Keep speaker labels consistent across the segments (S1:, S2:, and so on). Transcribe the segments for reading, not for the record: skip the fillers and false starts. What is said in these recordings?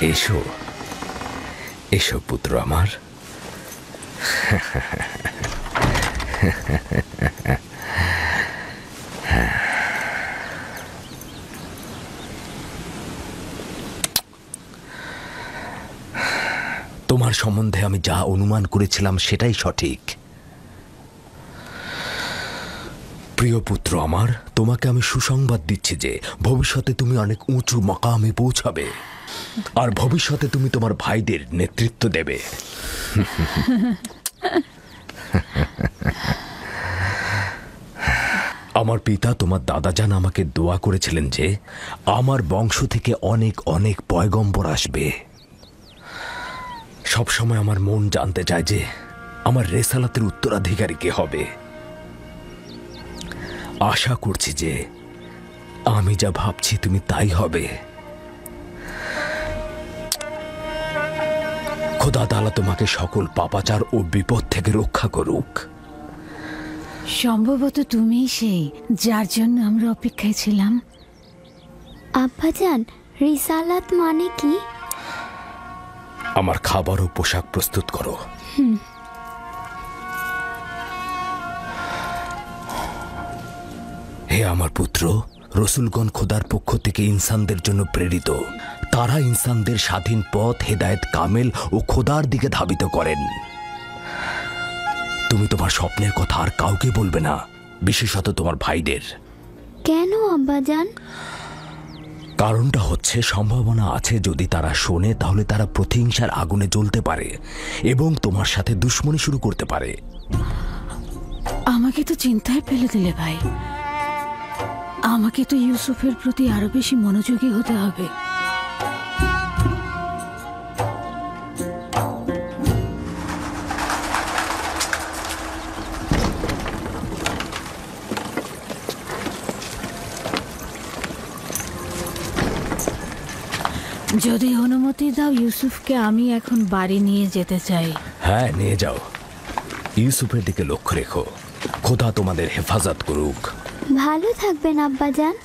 S1: এসো এসো পুত্র আমার। তোমার সম্বন্ধে আমি যা অনুমান করেছিলাম সেটাই সঠিক। প্রিয় পুত্র আমার, তোমাকে আমি সুসংবাদ দিচ্ছি যে ভবিষ্যতে তুমি অনেক উঁচু মাকামে পৌঁছাবে, আর ভবিষ্যতে তুমি তোমার ভাইদের নেতৃত্ব দেবে। আমার পিতা তোমার দাদাজান আমাকে দোয়া করেছিলেন যে আমার বংশ থেকে অনেক অনেক পয়গম্বর আসবে। সবসময় আমার মন জানতে চায় যে আমার রেসালাতের উত্তরাধিকারী কে হবে। আশা করছি যে আমি যা ভাবছি তুমি তাই হবে। খোদা তাআলা তোমাকে সকল পাপাচার ও বিপদ থেকে রক্ষা করুক।
S2: সম্ভবত তুমিই সেই যার জন্য আমরা অপেক্ষায় ছিলাম।
S3: আব্বাজান, রিসালাত মানে কি?
S1: আমার খাবার ও পোশাক প্রস্তুত করো। হে আমার পুত্র, রসুলগণ খোদার পক্ষ থেকে ইনসানদের জন্য প্রেরিত। তারা ইনসানদের স্বাধীন পথ, হেদায়েত কামেল ও খোদার দিকে ধাবিত করেন। তুমি তোমার স্বপ্নের কথা আর কাউকে বলবে না, বিশেষত তোমার ভাইদের।
S3: কেন আব্বাজান?
S1: কারণটা হচ্ছে, সম্ভাবনা আছে যদি তারা শোনে তাহলে তারা প্রতিহিংসার আগুনে জ্বলতে পারে এবং তোমার সাথে দুশ্মনী শুরু করতে পারে।
S2: আমাকে তো চিন্তায় ফেলে দিলে ভাই। আমাকে তো ইউসুফের প্রতি আরো বেশি মনোযোগী হতে হবে। যদি অনুমতি দাও, ইউসুফকে আমি এখন বাড়ি নিয়ে যেতে চাই।
S1: হ্যাঁ, নিয়ে যাও। ইউসুফের দিকে লক্ষ্য রেখো। খোদা তোমাদের হেফাজত করুক।
S3: ভালো থাকবেন আব্বাজান।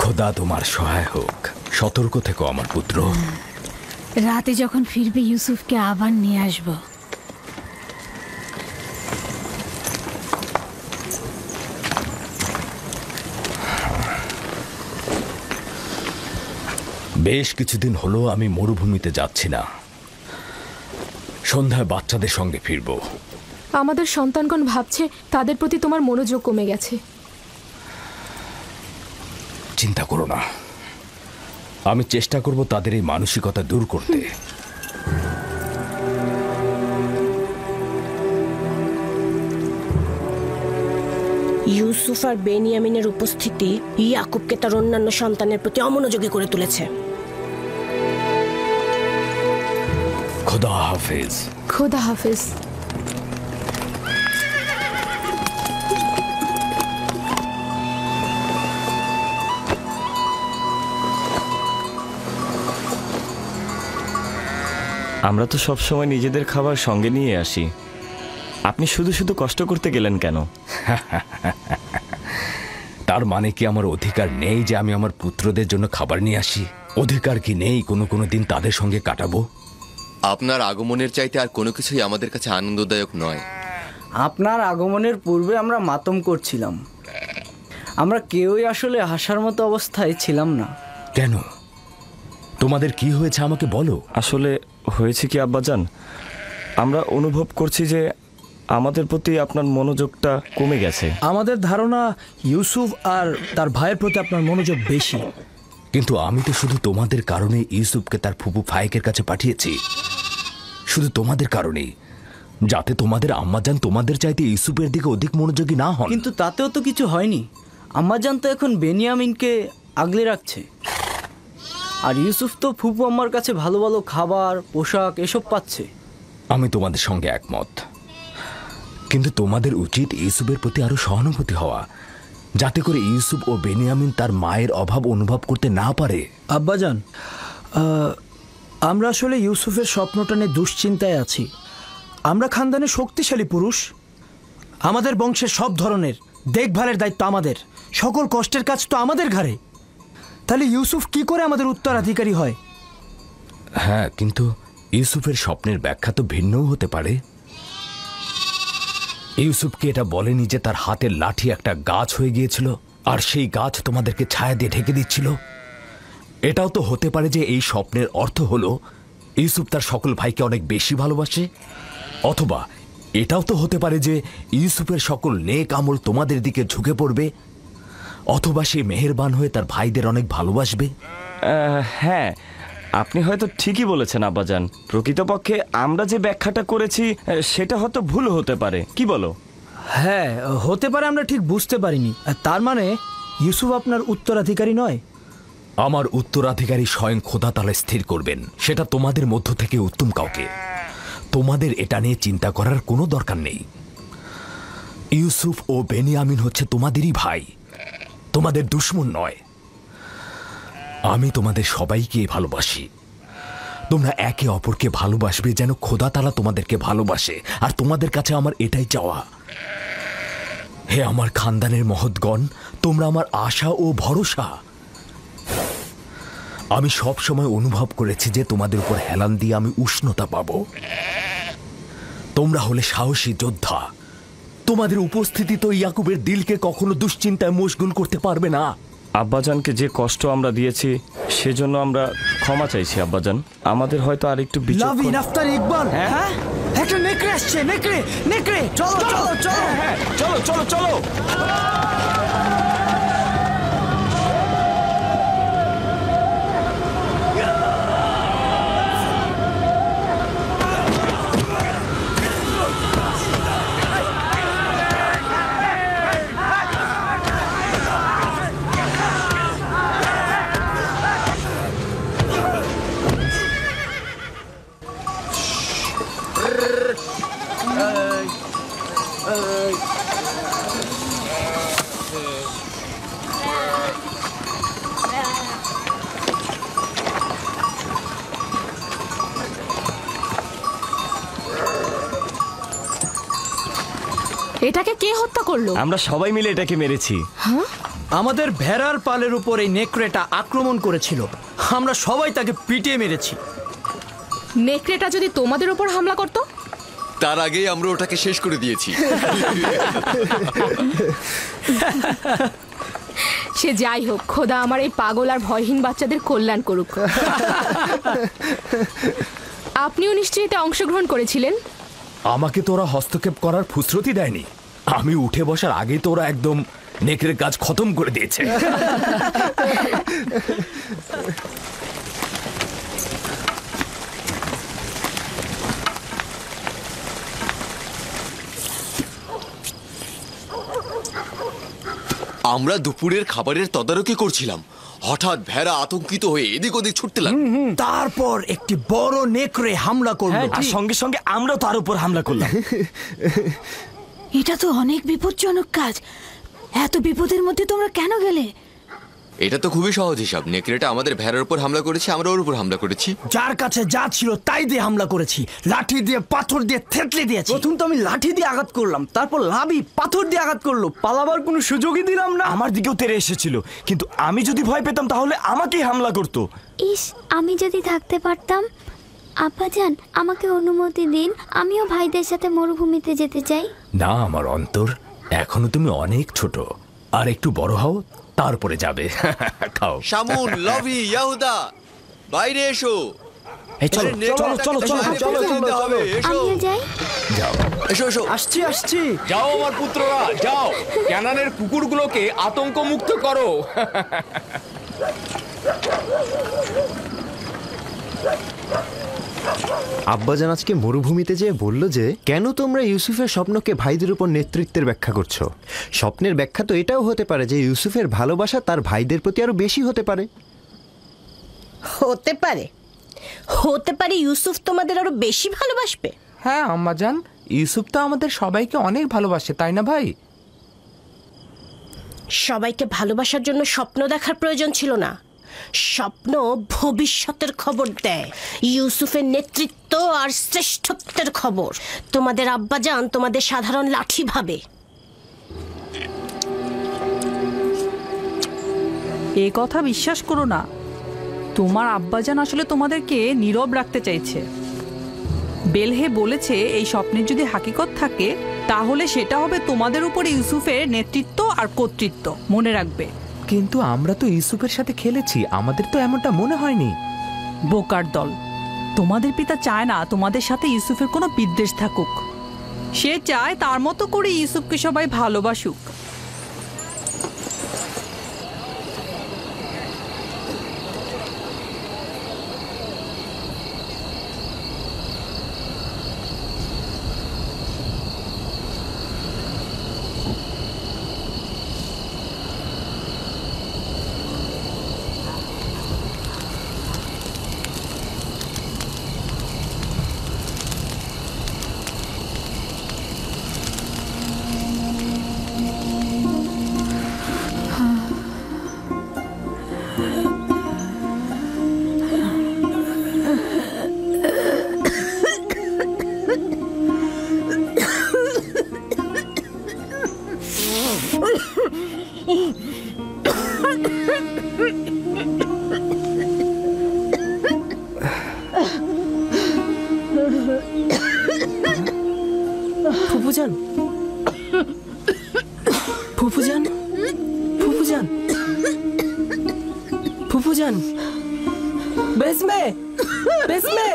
S1: খোদা তোমার সহায় হোক। সতর্ক থেকো আমার পুত্র।
S2: রাতে যখন ফিরবে ইউসুফকে আবার নিয়ে আসবো।
S1: বেশ কিছুদিন হলো আমি মরুভূমিতে যাচ্ছি না। সন্ধ্যায় বাচ্চাদের সঙ্গে ফিরব।
S4: আমাদের সন্তানগণ ভাবছে তাদের প্রতি তোমার মনোযোগ কমে গেছে।
S1: চিন্তা করো না, আমি চেষ্টা করব তাদের এই মানসিকতা দূর করতে।
S5: ইউসুফ আর বেনিয়ামিনের উপস্থিতি ইয়াকুবকে তার অন্যান্য সন্তানের প্রতি অমনোযোগী করে তুলেছে।
S1: খোদা হাফেজ।
S4: খোদা হাফেজ।
S6: আমরা তো সবসময় নিজেদের খাবার সঙ্গে নিয়ে আসি, আপনি শুধু শুধু কষ্ট করতে গেলেন কেন?
S1: তার মানে কি আমার অধিকার নেই যে আমি আমার পুত্রদের জন্য খাবার নিয়ে আসি? অধিকার কি নেই কোনো দিন তাদের সঙ্গে কাটাবো?
S7: আপনার আগমনের চাইতে আর কোনো কিছুই আমাদের কাছে আনন্দদায়ক নয়।
S8: আপনার আগমনের পূর্বে আমরা মাতম করছিলাম। আমরা কেউই আসলে হাসার মতো অবস্থায় ছিলাম না।
S1: কেন? তোমাদের কি হয়েছে আমাকে বলো।
S6: আসলে হয়েছে কি আব্বাজান, আমরা অনুভব করছি যে আমাদের প্রতি আপনার মনোযোগটা কমে গেছে।
S9: আমাদের ধারণা ইউসুফ আর তার ভাইয়ের প্রতি আপনার মনোযোগ বেশি।
S1: কিন্তু আমি তো শুধু তোমাদের কারণে ইউসুফকে তার ফুপু ফায়েকের কাছে পাঠিয়েছি। শুধু তোমাদের কারণেই, যাতে তোমাদের আম্মাজান তোমাদের চাইতে ইউসুফের দিকে অধিক মনোযোগী না হন।
S8: কিন্তু তাতেও তো কিছু হয়নি। আম্মাজান তো এখন বেনিয়ামিনকে আগলে রাখছে, আর ইউসুফ তো ফুপু আম্মার কাছে ভালো ভালো খাবার, পোশাক এসব পাচ্ছে।
S1: আমি তোমাদের সঙ্গে একমত, কিন্তু তোমাদের উচিত ইউসুফের প্রতি আরো সহানুভূতি হওয়া, যাতে করে ইউসুফ ও বেনিয়ামিন তার মায়ের অভাব অনুভব করতে না পারে।
S9: আব্বাজান, আমরা আসলে ইউসুফের স্বপ্নটা নিয়ে দুশ্চিন্তায় আছি। আমরা খানদানে শক্তিশালী পুরুষ, আমাদের বংশের সব ধরনের দেখভালের দায়িত্ব আমাদের, সকল কষ্টের কাজ তো আমাদের ঘাড়ে। তাহলে ইউসুফ কি করে আমাদের উত্তরাধিকারী হয়?
S1: হ্যাঁ, কিন্তু ইউসুফের স্বপ্নের ব্যাখ্যা তো ভিন্নও হতে পারে। ইউসুফকে এটা বলেনি যে তার হাতের লাঠি একটা গাছ হয়ে গিয়েছিল আর সেই গাছ তোমাদেরকে ছায়া দিয়ে ঢেকে দিচ্ছিল। এটাও তো হতে পারে যে এই স্বপ্নের অর্থ হলো ইউসুফ তার সকল ভাইকে অনেক বেশি ভালোবাসে, অথবা এটাও তো হতে পারে যে ইউসুফের সকল নেক আমল তোমাদের দিকে ঝুঁকে পড়বে, অথবা সে মেহেরবান হয়ে তার ভাইদের অনেক ভালোবাসবে।
S6: হ্যাঁ, আপনি হয়তো ঠিকই বলেছেন আব্বাজান। প্রকৃতপক্ষে আমরা যে ব্যাখ্যাটা করেছি সেটা হয়তো ভুল হতে পারে, কি বলো?
S9: হ্যাঁ, হতে পারে আমরা ঠিক বুঝতে পারিনি। তার মানে ইউসুফ আপনার উত্তরাধিকারী নয়?
S1: আমার উত্তরাধিকারী স্বয়ং খোদা তাআলা স্থির করবেন, সেটা তোমাদের মধ্য থেকে উত্তম কাউকে। তোমাদের এটা নিয়ে চিন্তা করার কোনো দরকার নেই। ইউসুফ ও বেনিয়ামিন হচ্ছে তোমাদেরই ভাই, তোমাদের দুশমন নয়। আমি তোমাদের সবাইকে ভালোবাসি। তোমরা একে অপরকে ভালোবাসবে যেন খোদা তাআলা তোমাদেরকে ভালোবাসে, আর তোমাদের কাছে আমার এটাই চাওয়া। হে আমার খানদানের মহৎগণ, তোমরা আমার আশা ও ভরসা। আমি সব সময় অনুভব করেছি যে তোমাদের উপর হেলান দিয়ে আমি উষ্ণতা পাব। তোমরা হলে সাহসী যোদ্ধা। তোমাদের উপস্থিতি তো ইয়াকুবের দিলকে কখনো দুশ্চিন্তায় মশগুল করতে পারবে না।
S6: আব্বাজানকে যে কষ্ট আমরা দিয়েছি সেজন্য আমরা ক্ষমা চাইছি আব্বাজান। আমাদের হয়তো আর একটু
S9: লাভিন, আফতার, ইকবাল, হ্যাঁ একটা নেকড়ে আসছে। নেকড়ে, নেকড়ে, চলো চলো চলো,
S6: হ্যাঁ চলো চলো চলো।
S4: এটাকে কে হত্যা করলো?
S6: আমরা সবাই মিলে এটাকে মেরেছি।
S9: আমাদের ভেড়ার পালের উপর এই নেকড়েটা আক্রমণ করেছিল, আমরা সবাই তাকে পিটিয়ে মেরেছি।
S4: নেকড়েটা যদি তোমাদের উপর হামলা করত?
S7: তার আগেই আমরা ওটাকে শেষ করে দিয়েছি।
S4: সে যাই হোক, খোদা আমার এই পাগল আর ভয়হীন বাচ্চাদের কল্যাণ করুক। আপনিও নিশ্চয়ই এতে অংশগ্রহণ করেছিলেন?
S1: আমাকে তোরা হস্তক্ষেপ করার ফুসরতি দেয়নি। আমি উঠে বসার আগেই তোরা একদম নেকড়ের কাজ খতম করে দিয়েছে।
S7: আমরা দুপুরের খাবারের তদারকি করছিলাম, হঠাৎ ভেড়া আতঙ্কিত হয়ে এদিক ওদিক ছুটতে লাগলো।
S9: তারপর একটি বড় নেকড়ে হামলা করলো,
S6: আর সঙ্গে সঙ্গে আমরাও তার উপর হামলা করলাম।
S2: এটা তো অনেক বিপজ্জনক কাজ। এত বিপদের মধ্যে তোমরা কেন গেলে?
S7: এটা তো খুবই সহজ হিসাব। নেকড়েটা আমাদের ভেড়ার উপর হামলা করেছে, আমরা ওর উপর হামলা করেছি।
S9: যার কাছে যা ছিল তাই দিয়ে হামলা করেছি। লাঠি দিয়ে, পাথর দিয়ে থেতলে দিয়েছি। প্রথম তো আমি লাঠি দিয়ে আঘাত করলাম, তারপর লাভি পাথর দিয়ে আঘাত করলো। পালাবার কোনো সুযোগই দিলাম না।
S6: আমার দিকেও তেড়ে এসেছিল, কিন্তু আমি যদি ভয় পেতাম তাহলে আমাকেই হামলা করতো।
S3: ইস, আমি যদি থাকতে পারতাম। আব্বাজান, আমাকে অনুমতি দিন, আমিও ভাইদের সাথে মরুভূমিতে যেতে চাই।
S1: না আমার অন্তর, এখনো তুমি অনেক ছোট, আর একটু বড় হও তারপরে যাবে। খাও।
S7: শামুন, লভি, ইয়াহুদা, বাইরে এসো।
S6: চলো চলো চলো চলো চলো
S7: যেতে হবে, এসো
S3: আমিও যাই।
S1: যাও।
S7: এসো এসো।
S9: আসছি আসছি।
S1: যাও আমার পুত্ররা, যাও। ক্যানানের কুকুরগুলোকে আতঙ্ক মুক্ত করো।
S10: আব্বাজান আজকে মরুভূমিতে যেয়ে বলল যে কেন তোমরা ইউসুফের স্বপ্নকে ভাইদের উপর নেতৃত্বের ব্যাখ্যা করছো। স্বপ্নের ব্যাখ্যা তো এটাও হতে পারে যে ইউসুফের ভালোবাসা তার ভাইদের প্রতি আরো বেশি হতে পারে।
S5: হতে পারে, হতে পারে ইউসুফ তোমাদের আরো বেশি ভালোবাসবে।
S11: হ্যাঁ আম্মাজান, ইউসুফ তো আমাদের সবাইকে অনেক ভালোবাসে, তাই না ভাই?
S5: সবাইকে ভালোবাসার জন্য স্বপ্ন দেখার প্রয়োজন ছিল না। স্বপ্ন ভবিষ্যতের খবর দেয়, ইউসুফের নেতৃত্ব আর শ্রেষ্ঠত্বের খবর। তোমাদের আব্বাজান তোমাদের সাধারণ লাঠি ভাবে।
S12: এ কথা বিশ্বাস করো না। তোমার আব্বাজান আসলে তোমাদেরকে নীরব রাখতে চাইছে। বেলহে বলেছে এই স্বপ্নের যদি হাকিকত থাকে তাহলে সেটা হবে তোমাদের উপরে ইউসুফের নেতৃত্ব আর কর্তৃত্ব, মনে রাখবে।
S11: কিন্তু আমরা তো ইউসুফের সাথে খেলেছি, আমাদের তো এমনটা মনে হয়নি।
S12: বোকার দল, তোমাদের পিতা চায় না তোমাদের সাথে ইউসুফের কোনো বিদ্বেষ থাকুক। সে চায় তার মতো করে ইউসুফকে সবাই ভালোবাসুক।
S13: ফুফুজান, ফুফুজান, ফুফুজান, ফুফুজান, বেসমে, বেসমে।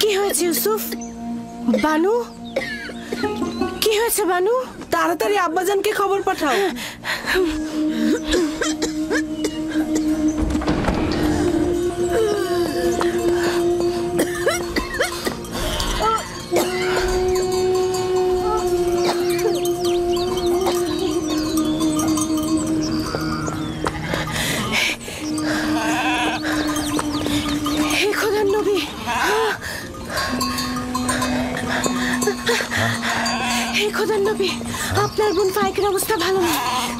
S5: কি হয়েছে ইউসুফ? বানু, কি হয়েছে বানু?
S13: তাড়াতাড়ি আব্বাজানকে খবর পাঠাও।
S5: আপনার বোন ফাইকের অবস্থা ভালো না,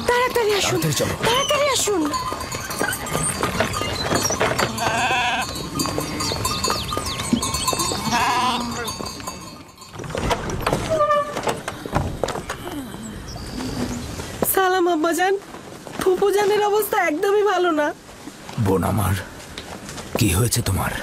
S5: তাড়াতাড়ি আসুন, তাড়াতাড়ি আসুন।
S13: সালাম আব্বাজান, ফুফুজানের অবস্থা একদমই ভালো না।
S1: বোন আমার, কি হয়েছে তোমার?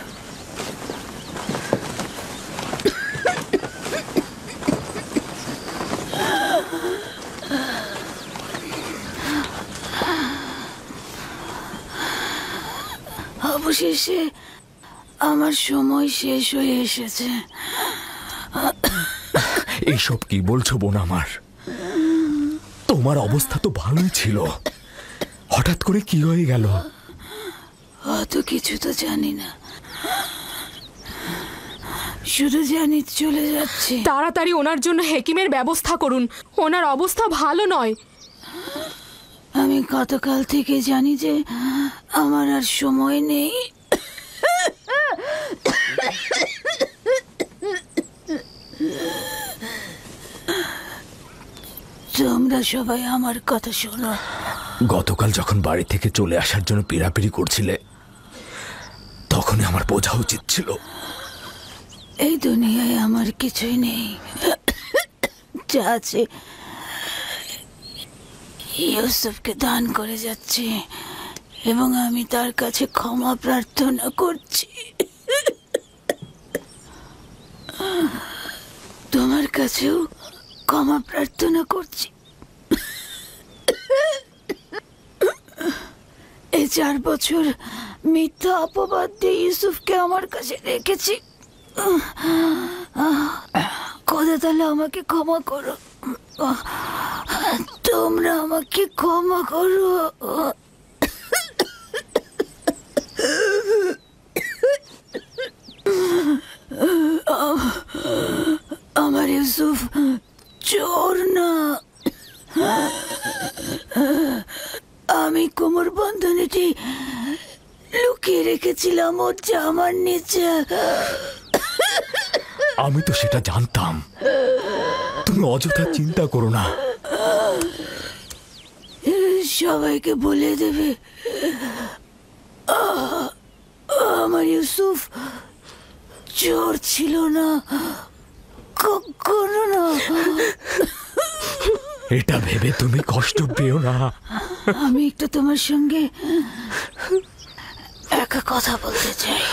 S2: অবশেষে আমার সময় শেষ হয়ে এসেছে।
S1: এইসব কি বলছো বোন আমার? তোমার অবস্থা তো ভালোই ছিল, হঠাৎ করে কি হয়ে গেল?
S2: অত কিছু তো জানি না, শুধু জানি চলে যাচ্ছে।
S4: তাড়াতাড়ি ওনার জন্য হেকিমের ব্যবস্থা করুন, ওনার অবস্থা ভালো নয়।
S2: আমি গতকাল থেকে জানি যে আমার আর সময় নেই। তোমরা সবাই আমার কথা শোনো।
S1: গতকাল যখন বাড়ি থেকে চলে আসার জন্য পিড়াপিড়ি করছিলে, তখনই আমার বোঝা উচিত ছিল।
S2: এই দুনিয়ায় আমার কিছুই নেই, যা আছে ইউসুফকে দান করে যাচ্ছি এবং আমি তার কাছে ক্ষমা প্রার্থনা করছি। তোমার কাছেও ক্ষমা প্রার্থনা করছি। এই 4 বছর মিথ্যা অপবাদ দিয়ে ইউসুফকে আমার কাছে রেখেছি। খোদা তাআলা আমাকে ক্ষমা করো, তোমরা আমাকে ক্ষমা করো। আমার ইউসুফ চোর না, আমি কোমর বন্ধনীটি লুকিয়ে রেখেছিলাম ওর জামার নিচে।
S1: আমি তো সেটা জানতাম, তুমি অযথা চিন্তা করো না।
S2: সবাইকে বলে দেবে আমার ইউসুফ চোর ছিল না, কখনো না।
S1: এটা ভেবে তুমি কষ্ট পেও না।
S2: আমি একটু তোমার সঙ্গে একা কথা বলতে চাই।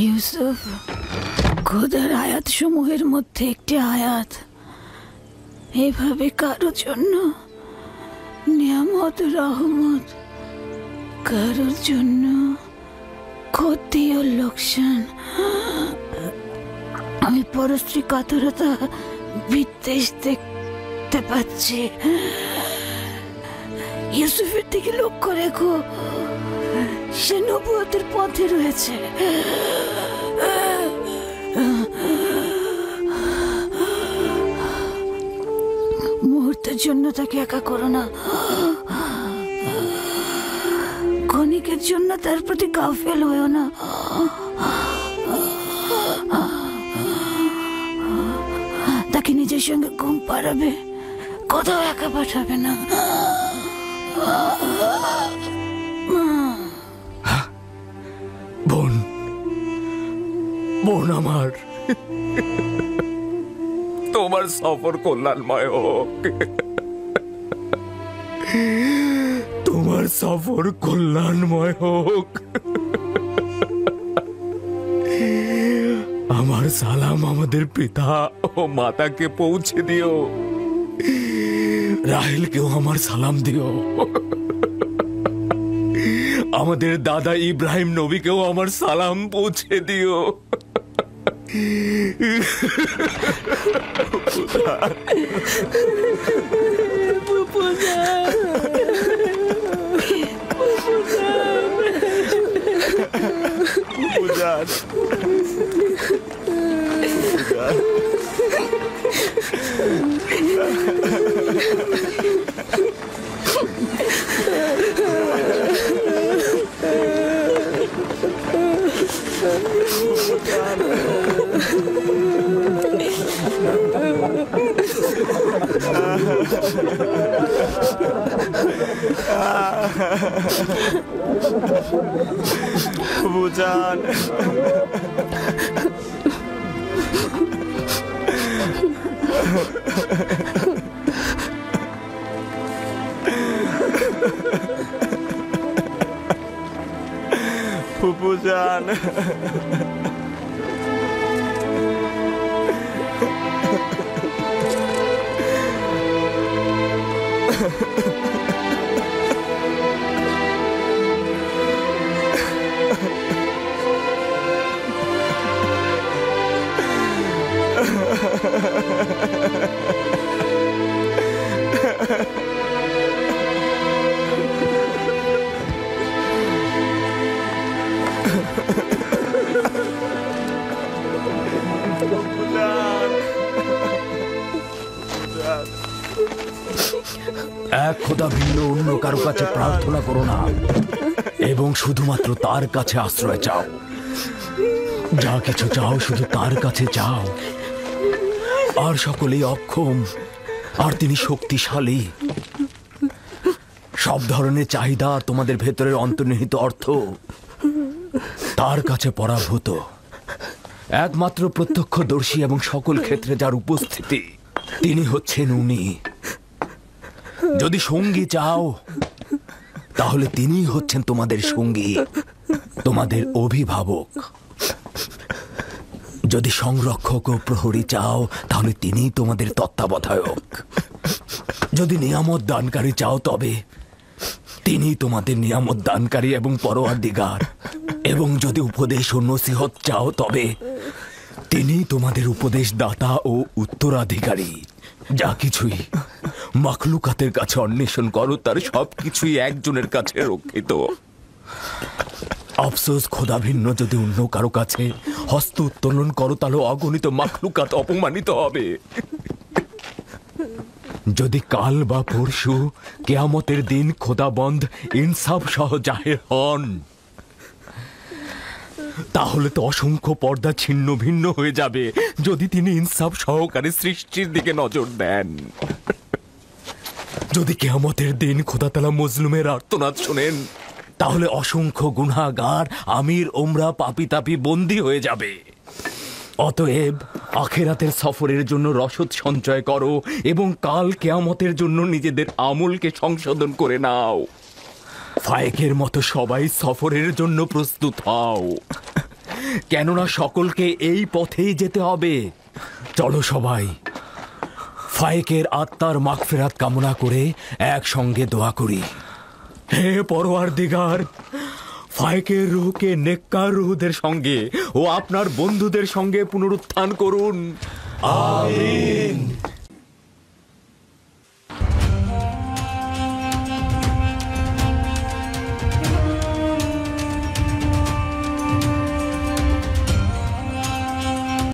S2: ইউসুফ, খোদার আয়াত সমূহের মধ্যে একটি আয়াত এভাবে কারোর জন্য নিয়ামত রহমত, কারোর জন্য ক্ষতি ও লোকসান। আমি পরশ্রী কাতরতা বিদ্বেষ দেখতে পাচ্ছি। ইউসুফের দিকে লক্ষ্য রেখো, সে নবুয়তের পথে রয়েছে। মুহূর্তের জন্য তাকে একা করো না, ক্ষণিকের জন্য তার প্রতি গাফেল হয়েও না। তাকে নিজের সঙ্গে ঘুম পাড়াবে, কোথাও একা পাঠাবে না।
S1: বোন, বোন আমার, তোমার সফর কল্যাণময় হোক, তোমার সফর কল্যাণময় হোক। আমার সালাম আমাদের পিতা ও মাতাকে পৌঁছে দিও। রাহেলকেও আমার সালাম দিও। আমাদের দাদা ইব্রাহিম নবীকেও আমার সালাম পৌঁছে দিও।
S6: বুঝান ফুপুজান,
S1: এক খোদা ভিন্ন অন্য কারো কাছে প্রার্থনা করো না, এবং শুধুমাত্র তার কাছে আশ্রয় চাও। যা কিছু চাও শুধু তার কাছে চাও। আর সকলেই অক্ষম, আর তিনি শক্তিশালী। সব ধরনের চাহিদা, তোমাদের ভেতরের অন্তর্নিহিত অর্থ তার কাছে পরাভূত। একমাত্র প্রত্যক্ষদর্শী এবং সকল ক্ষেত্রে যার উপস্থিতি, তিনি হচ্ছেন উনি। যদি সঙ্গী চাও তাহলে তিনিই হচ্ছেন তোমাদের সঙ্গী, তোমাদের অভিভাবক। যদি সংরক্ষক ও প্রহরী চাও তাহলে তিনিই তোমাদের তত্ত্বাবধায়ক। যদি নিয়ামত দানকারী চাও তবে তিনি তোমাদের নিয়ামত দানকারী এবং পরওয়ারদিগার। এবং যদি উপদেশ ও নসিহত চাও তবে তিনি তোমাদের উপদেশ দাতা ও উত্তরাধিকারী। যা কিছুই মাখলুকাতের কাছে অন্বেষণ করো তার সবকিছুই একজনের কাছে রক্ষিত। আফসোস, খোদা ভিন্ন যদি অন্য কারো কাছে হস্ত উত্তোলন করো তাহলে অগণিত মাখলুকাত অপমানিত হবে। যদি কাল বা পরশু কেয়ামতের দিন খোদাবন্ধ ইনসাফ সহ জাহের হন তাহলে তো অসংখ্য পর্দা ছিন্ন ভিন্ন হয়ে যাবে যদি তিনি ইনসাফ সহকারে সৃষ্টির দিকে নজর দেন। যদি কিয়ামতের দিন খোদাতালা মজলুমের আর্তনাদ শোনেন, তাহলে অসংখ্য গুনাহগার আমির ওমরা পাপি তাপি বন্দী হয়ে যাবে। অতএব আখেরাতের সফরের জন্য রসদ সঞ্চয় করো এবং কাল কিয়ামতের জন্য নিজেদের আমলকে সংশোধন করে নাও। ফায়েকের মতো সবাই সফরের জন্য প্রস্তুত হও, কেননা সকলকে এই পথেই যেতে হবে। চলো সবাই ফায়েকের আত্মার মাগফিরাত কামনা করে একসঙ্গে দোয়া করি। হে পরওয়ারদিগার, ফায়েকের রূহকে নেককার রূহদের সঙ্গে ও আপনার বন্ধুদের সঙ্গে পুনরুত্থান করুন। আমিন।